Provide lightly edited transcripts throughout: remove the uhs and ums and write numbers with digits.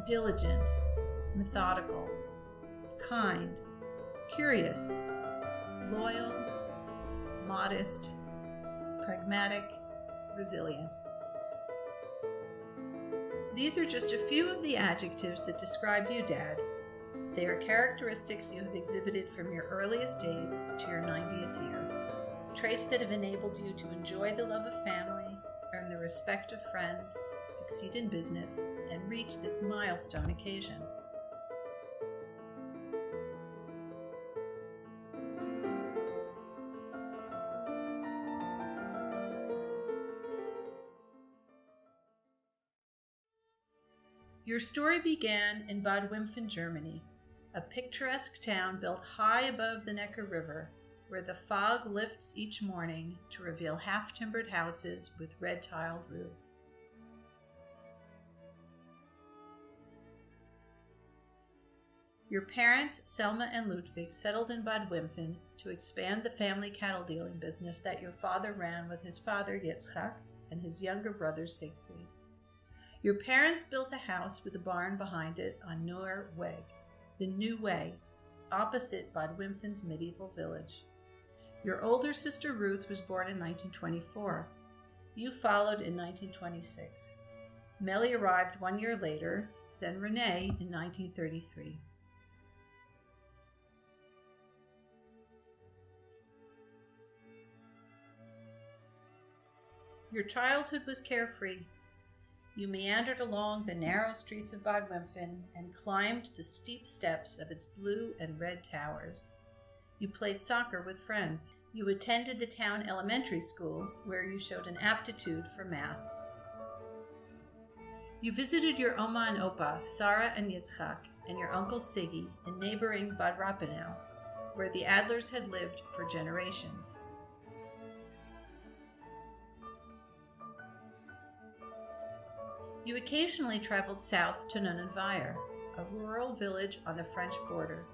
diligent, methodical, kind, curious, loyal, modest, pragmatic, resilient. These are just a few of the adjectives that describe you, Dad. They are characteristics you have exhibited from your earliest days to your 90th year. Traits that have enabled you to enjoy the love of family, earn the respect of friends, succeed in business, and reach this milestone occasion. Your story began in Bad Wimpfen, Germany, a picturesque town built high above the Neckar River, where the fog lifts each morning to reveal half-timbered houses with red-tiled roofs. Your parents, Selma and Ludwig, settled in Bad Wimpfen to expand the family cattle dealing business that your father ran with his father Yitzchak and his younger brother Siegfried. Your parents built a house with a barn behind it on Neuer Weg, the New Way, opposite Bad Wimpfen's medieval village. Your older sister Ruth was born in 1924. You followed in 1926. Melly arrived 1 year later, then Renee in 1933. Your childhood was carefree. You meandered along the narrow streets of Bad Wimpfen and climbed the steep steps of its blue and red towers. You played soccer with friends. You attended the town elementary school, where you showed an aptitude for math. You visited your Oma and Opa, Sarah and Yitzchak, and your uncle Siggy in neighboring Bad Rappenau, where the Adlers had lived for generations. You occasionally traveled south to Nonnenweier, a rural village on the French border,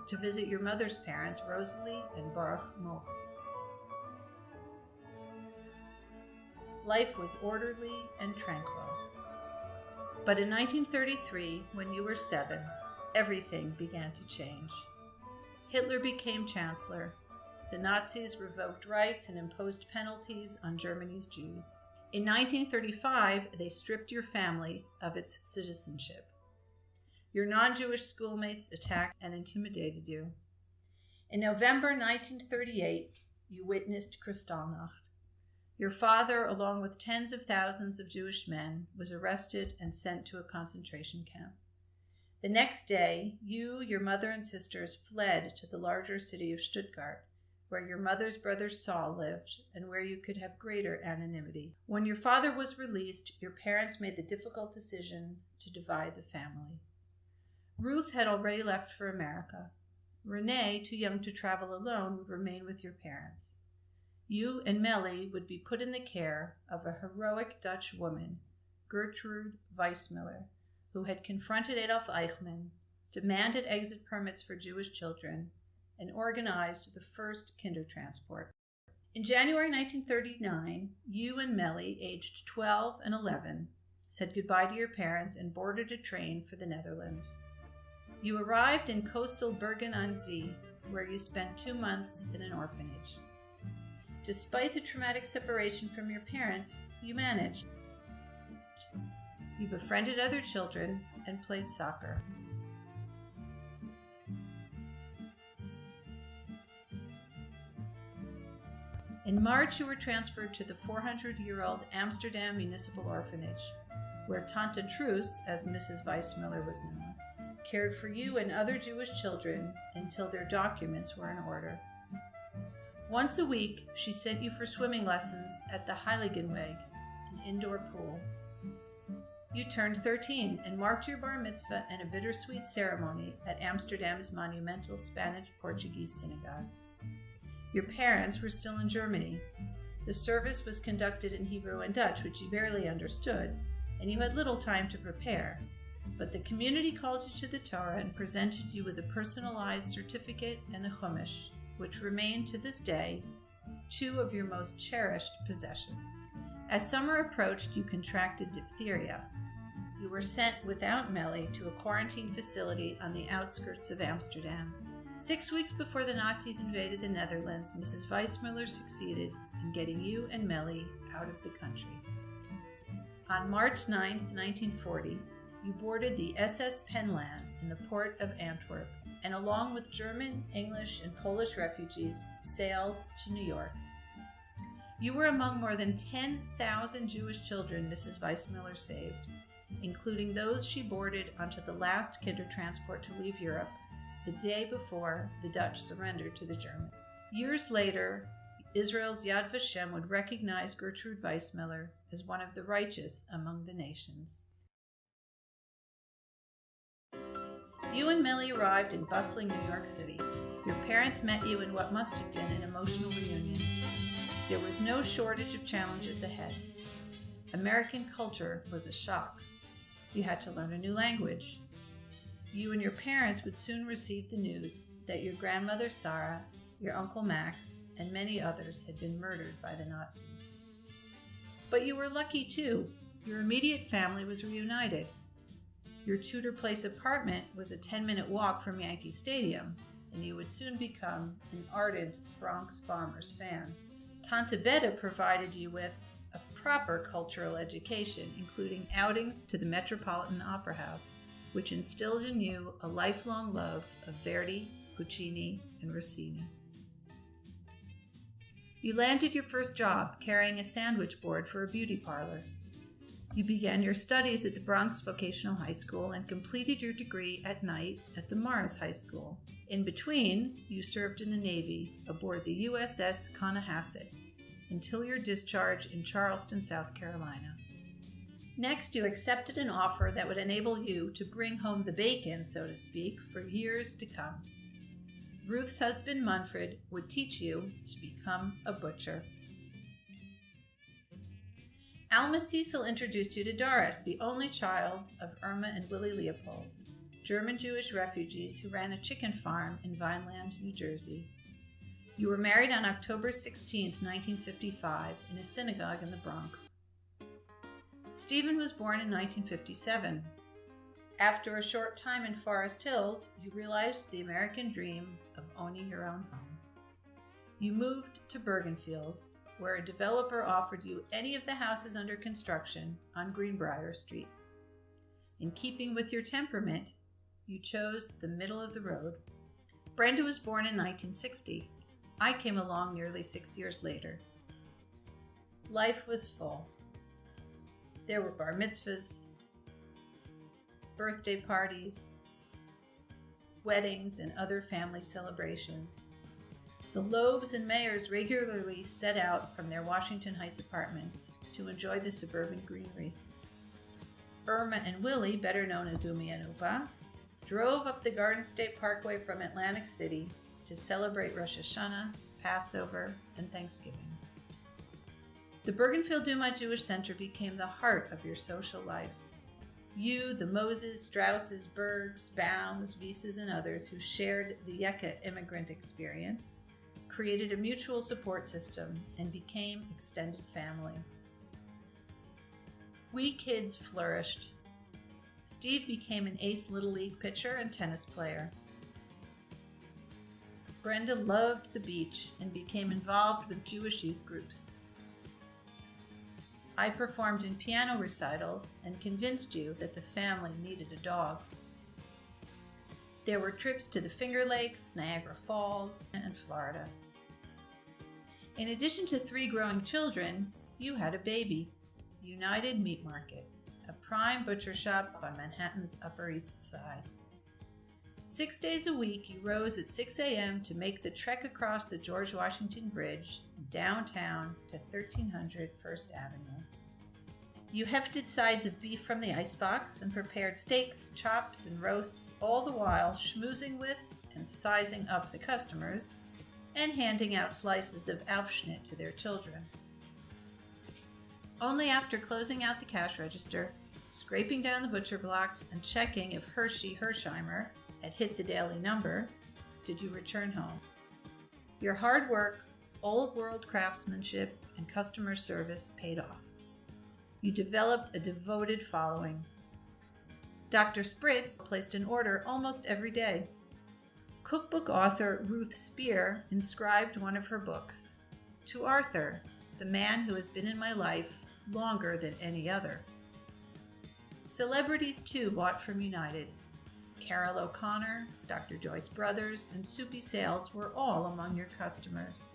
to visit your mother's parents, Rosalie and Baruch Moch. Life was orderly and tranquil. But in 1933, when you were 7, everything began to change. Hitler became chancellor. The Nazis revoked rights and imposed penalties on Germany's Jews. In 1935, they stripped your family of its citizenship. Your non-Jewish schoolmates attacked and intimidated you. In November 1938, you witnessed Kristallnacht. Your father, along with tens of thousands of Jewish men, was arrested and sent to a concentration camp. The next day, you, your mother, and sisters fled to the larger city of Stuttgart, where your mother's brother Saul lived and where you could have greater anonymity. When your father was released, your parents made the difficult decision to divide the family. Ruth had already left for America. Renee, too young to travel alone, would remain with your parents. You and Melly would be put in the care of a heroic Dutch woman, Gertrude Weissmiller, who had confronted Adolf Eichmann, demanded exit permits for Jewish children, and organized the first Kindertransport. In January 1939, you and Melly, aged 12 and 11, said goodbye to your parents and boarded a train for the Netherlands. You arrived in coastal Bergen on Zee, where you spent 2 months in an orphanage. Despite the traumatic separation from your parents, you managed. You befriended other children and played soccer. In March, you were transferred to the 400-year-old Amsterdam Municipal Orphanage, where Tante Truus, as Mrs. Weissmiller was known, cared for you and other Jewish children until their documents were in order. Once a week, she sent you for swimming lessons at the Heiligenweg, an indoor pool. You turned 13 and marked your bar mitzvah in a bittersweet ceremony at Amsterdam's monumental Spanish-Portuguese synagogue. Your parents were still in Germany. The service was conducted in Hebrew and Dutch, which you barely understood, and you had little time to prepare. But the community called you to the Torah and presented you with a personalized certificate and a chumash, which remain to this day 2 of your most cherished possessions. As summer approached, you contracted diphtheria. you were sent without Melly to a quarantine facility on the outskirts of Amsterdam. 6 weeks before the Nazis invaded the Netherlands, Mrs. Weissmuller succeeded in getting you and Melly out of the country. On March 9, 1940, you boarded the SS Penland in the port of Antwerp, and along with German, English, and Polish refugees, sailed to New York. You were among more than 10,000 Jewish children Mrs. Weissmuller saved, including those she boarded onto the last kinder transport to leave Europe the day before the Dutch surrendered to the Germans. Years later, Israel's Yad Vashem would recognize Gertrude Weissmuller as one of the righteous among the nations. You and Melly arrived in bustling New York City. Your parents met you in what must have been an emotional reunion. There was no shortage of challenges ahead. American culture was a shock. You had to learn a new language. You and your parents would soon receive the news that your grandmother Sarah, your uncle Max, and many others had been murdered by the Nazis. But you were lucky too. Your immediate family was reunited. Your Tudor Place apartment was a 10-minute walk from Yankee Stadium, and you would soon become an ardent Bronx Bombers fan. Tante Betta provided you with a proper cultural education, including outings to the Metropolitan Opera House, which instilled in you a lifelong love of Verdi, Puccini, and Rossini. You landed your first job carrying a sandwich board for a beauty parlor. You began your studies at the Bronx Vocational High School and completed your degree at night at the Mars High School. In between, you served in the Navy aboard the USS Conohasset until your discharge in Charleston, South Carolina. Next, you accepted an offer that would enable you to bring home the bacon, so to speak, for years to come. Ruth's husband, Munfred, would teach you to become a butcher. Alma Cecil introduced you to Doris, the only child of Irma and Willie Leopold, German Jewish refugees who ran a chicken farm in Vineland, New Jersey. You were married on October 16, 1955, in a synagogue in the Bronx. Stephen was born in 1957. After a short time in Forest Hills, you realized the American dream of owning your own home. You moved to Bergenfield, where a developer offered you any of the houses under construction on Greenbrier Street. In keeping with your temperament, you chose the middle of the road. Brenda was born in 1960. I came along nearly 6 years later. Life was full. There were bar mitzvahs, birthday parties, weddings, and other family celebrations. The Loebs and Mayers regularly set out from their Washington Heights apartments to enjoy the suburban greenery. Irma and Willie, better known as Umi and Upa, drove up the Garden State Parkway from Atlantic City to celebrate Rosh Hashanah, Passover, and Thanksgiving. The Bergenfield Duma Jewish Center became the heart of your social life. You, the Moses, Strausses, Bergs, Baums, Wieses, and others who shared the Yekka immigrant experience, created a mutual support system and became extended family. We kids flourished. Steve became an ace Little League pitcher and tennis player. Brenda loved the beach and became involved with Jewish youth groups. I performed in piano recitals and convinced you that the family needed a dog. There were trips to the Finger Lakes, Niagara Falls, and Florida. In addition to 3 growing children, you had a baby, United Meat Market, a prime butcher shop on Manhattan's Upper East Side. 6 days a week, you rose at 6 a.m. to make the trek across the George Washington Bridge downtown to 1300 First Avenue. You hefted sides of beef from the icebox and prepared steaks, chops, and roasts, all the while schmoozing with and sizing up the customers and handing out slices of Aufschnitt to their children. Only after closing out the cash register, scraping down the butcher blocks, and checking if Hershey Hersheimer had hit the daily number, did you return home. Your hard work, old world craftsmanship, and customer service paid off. You developed a devoted following. Dr. Spritz placed an order almost every day. Cookbook author Ruth Spear inscribed one of her books, "To Arthur, the man who has been in my life longer than any other." Celebrities too bought from United. Carol O'Connor, Dr. Joyce Brothers, and Soupy Sales were all among your customers.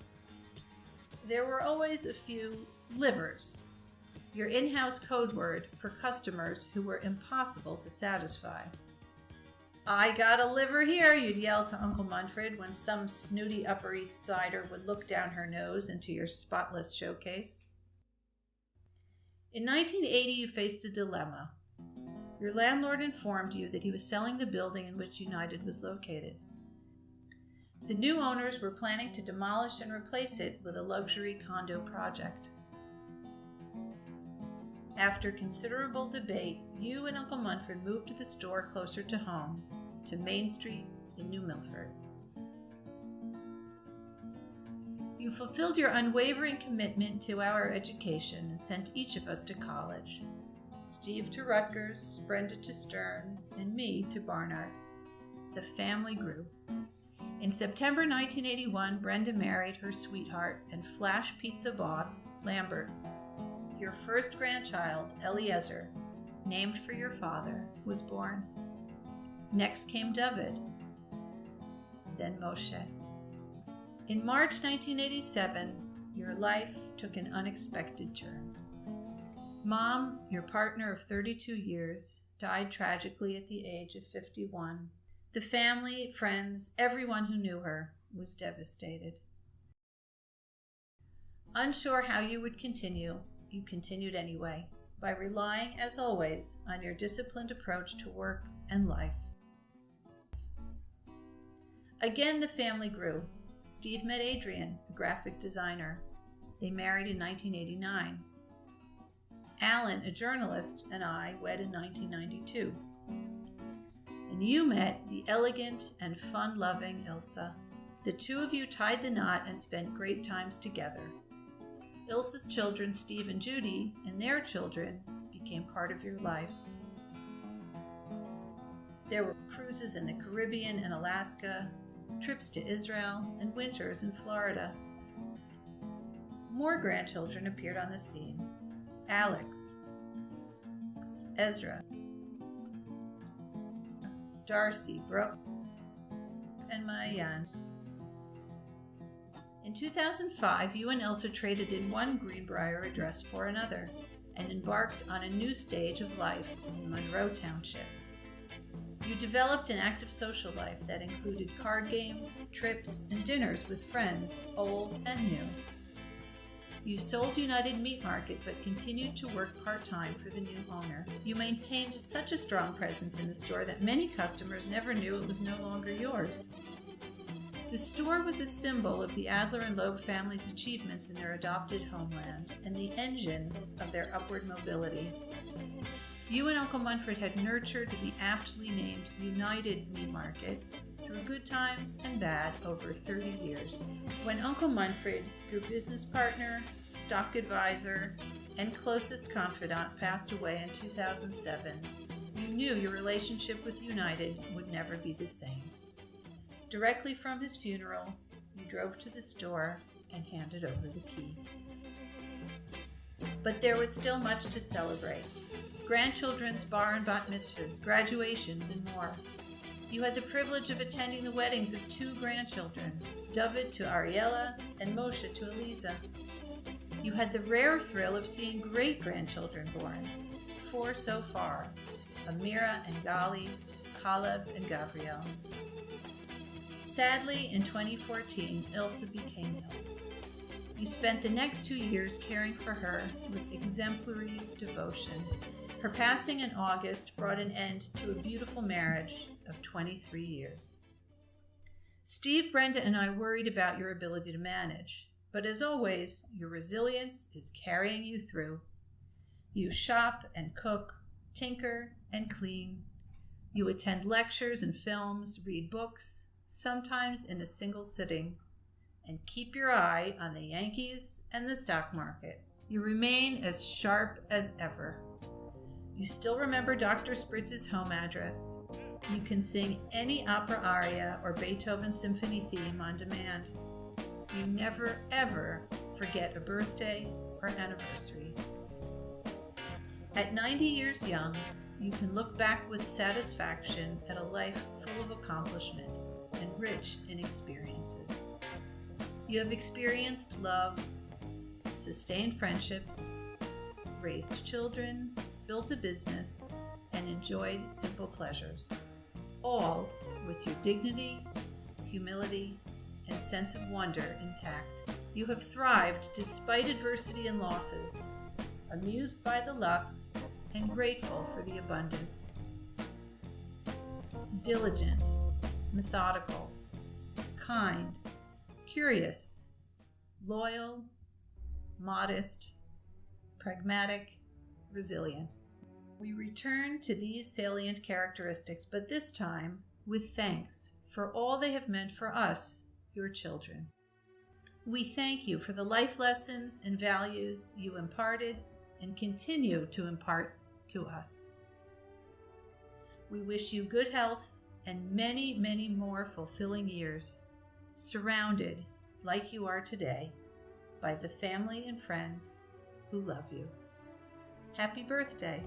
There were always a few livers, your in-house code word for customers who were impossible to satisfy. "I got a liver here," you'd yell to Uncle Munfred when some snooty Upper East Sider would look down her nose into your spotless showcase. In 1980, you faced a dilemma. Your landlord informed you that he was selling the building in which United was located. The new owners were planning to demolish and replace it with a luxury condo project. After considerable debate, you and Uncle Munfred moved to the store closer to home, to Main Street in New Milford. You fulfilled your unwavering commitment to our education and sent each of us to college. Steve to Rutgers, Brenda to Stern, and me to Barnard. The family grew. In September 1981, Brenda married her sweetheart and flash pizza boss, Lambert. Your first grandchild, Eliezer, named for your father, was born. Next came David, then Moshe. In March 1987, your life took an unexpected turn. Mom, your partner of 32 years, died tragically at the age of 51. The family, friends, everyone who knew her was devastated. Unsure how you would continue, you continued anyway, by relying, as always, on your disciplined approach to work and life. Again, the family grew. Steve met Adrian, a graphic designer. They married in 1989. Alan, a journalist, and I wed in 1992. And you met the elegant and fun-loving Ilsa. The two of you tied the knot and spent great times together. Ilsa's children, Steve and Judy, and their children became part of your life. There were cruises in the Caribbean and Alaska, trips to Israel, and winters in Florida. More grandchildren appeared on the scene. Alex, Ezra, Darcy, Brooke, and Mayan. In 2005, you and Ilsa traded in one Greenbrier address for another and embarked on a new stage of life in Monroe Township. You developed an active social life that included card games, trips, and dinners with friends, old and new. You sold United Meat Market but continued to work part-time for the new owner. You maintained such a strong presence in the store that many customers never knew it was no longer yours. The store was a symbol of the Adler and Loeb family's achievements in their adopted homeland and the engine of their upward mobility. You and Uncle Munfred had nurtured the aptly named United Meat Market through good times and bad over 30 years. When Uncle Munfred, your business partner, stock advisor, and closest confidant, passed away in 2007, you knew your relationship with United would never be the same. Directly from his funeral, you drove to the store and handed over the key. But there was still much to celebrate. Grandchildren's bar and bat mitzvahs, graduations, and more. You had the privilege of attending the weddings of two grandchildren, David to Ariella and Moshe to Eliza. You had the rare thrill of seeing great-grandchildren born, 4 so far, Amira and Gali, Caleb and Gabrielle. Sadly, in 2014, Ilsa became ill. You spent the next 2 years caring for her with exemplary devotion. Her passing in August brought an end to a beautiful marriage of 23 years. Steve, Brenda, and I worried about your ability to manage, but as always, your resilience is carrying you through. You shop and cook, tinker and clean. You attend lectures and films, read books, sometimes in a single sitting, and keep your eye on the Yankees and the stock market. You remain as sharp as ever. You still remember Dr. Spritz's home address. You can sing any opera aria or Beethoven symphony theme on demand. You never, ever forget a birthday or anniversary. At 90 years young, you can look back with satisfaction at a life full of accomplishment and rich in experiences. You have experienced love, sustained friendships, raised children, built a business, and enjoyed simple pleasures, all with your dignity, humility, and sense of wonder intact. You have thrived despite adversity and losses, amused by the luck, and grateful for the abundance. Diligent, methodical, kind, curious, loyal, modest, pragmatic, resilient. We return to these salient characteristics, but this time with thanks for all they have meant for us, your children. We thank you for the life lessons and values you imparted and continue to impart to us. We wish you good health and many, many more fulfilling years, surrounded, like you are today, by the family and friends who love you. Happy birthday!